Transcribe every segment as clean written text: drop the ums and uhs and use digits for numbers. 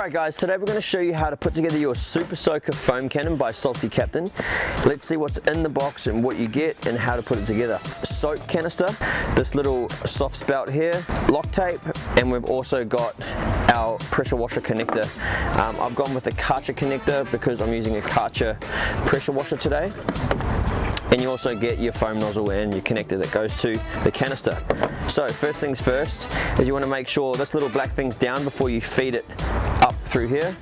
Alright guys, today we're going to show you how to put together your Super Soaker foam cannon by Salty Captain. Let's see what's in the box and what you get and how to put it together. Soap canister, this little soft spout here, lock tape, and we've also got our pressure washer connector. I've gone with a Karcher connector because I'm using a Karcher pressure washer today. And you also get your foam nozzle and your connector that goes to the canister. So first things first is you want to make sure this little black thing's down before you feed it up through here.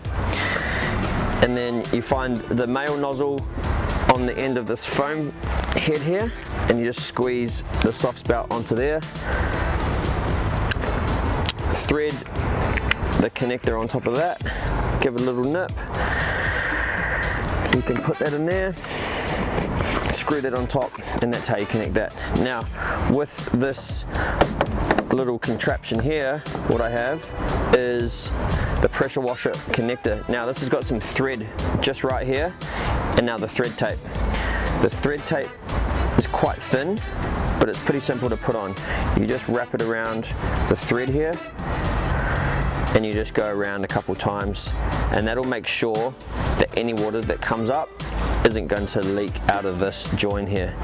And then you find the male nozzle on the end of this foam head here, and you just squeeze the soft spout onto there. Thread the connector on top of that, give it a little nip. You can put that in there, screw that on top, and that's how you connect that. Now with this little contraption here, what I have is the pressure washer connector. Now this has got some thread just right here, and now the thread tape. The thread tape is quite thin, but it's pretty simple to put on. You just wrap it around the thread here, and you just go around a couple times, and that'll make sure that any water that comes up isn't going to leak out of this join here.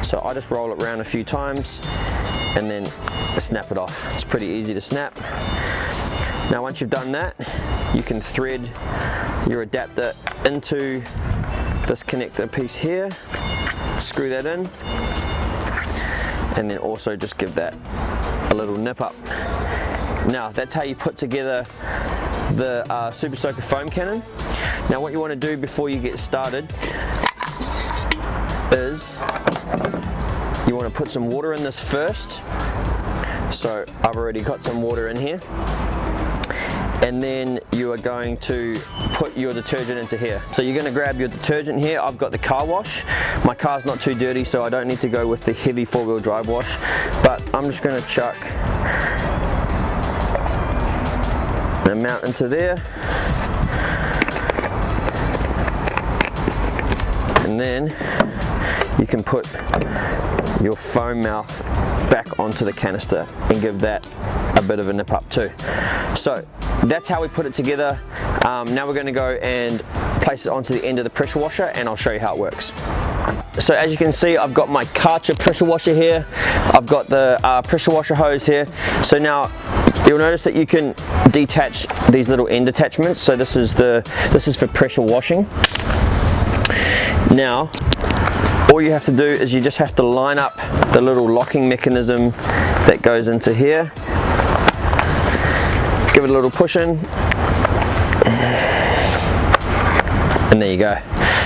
So I just roll it around a few times and then snap it off. It's pretty easy to snap. Now once you've done that, you can thread your adapter into this connector piece here, screw that in, and then also just give that a little nip up. Now that's how you put together the Super Soaker foam cannon. Now what you want to do before you get started is you want to put some water in this first. So I've already got some water in here, and then you are going to put your detergent into here. So you're going to grab your detergent here. I've got the car wash. My car's not too dirty, so I don't need to go with the heavy four-wheel drive wash, but I'm just going to chuck an amount into there, and then you can put your foam mouth back onto the canister and give that a bit of a nip up too. So that's how we put it together. Now we're going to go and place it onto the end of the pressure washer, and I'll show you how it works. So as you can see, I've got my Karcher pressure washer here. I've got the pressure washer hose here. So now you'll notice that you can detach these little end attachments. So this is for pressure washing. Now all you have to do is you just have to line up the little locking mechanism that goes into here. Give it a little push in, and there you go.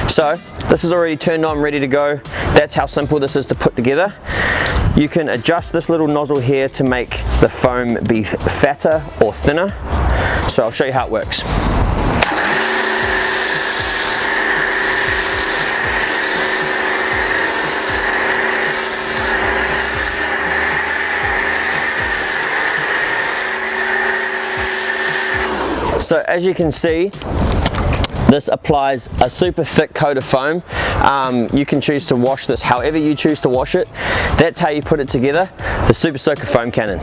So this is already turned on, ready to go. That's how simple this is to put together. You can adjust this little nozzle here to make the foam be fatter or thinner. So I'll show you how it works. So as you can see, this applies a super thick coat of foam. You can choose to wash this however you choose to wash it. That's how you put it together, the Super Soaker foam cannon.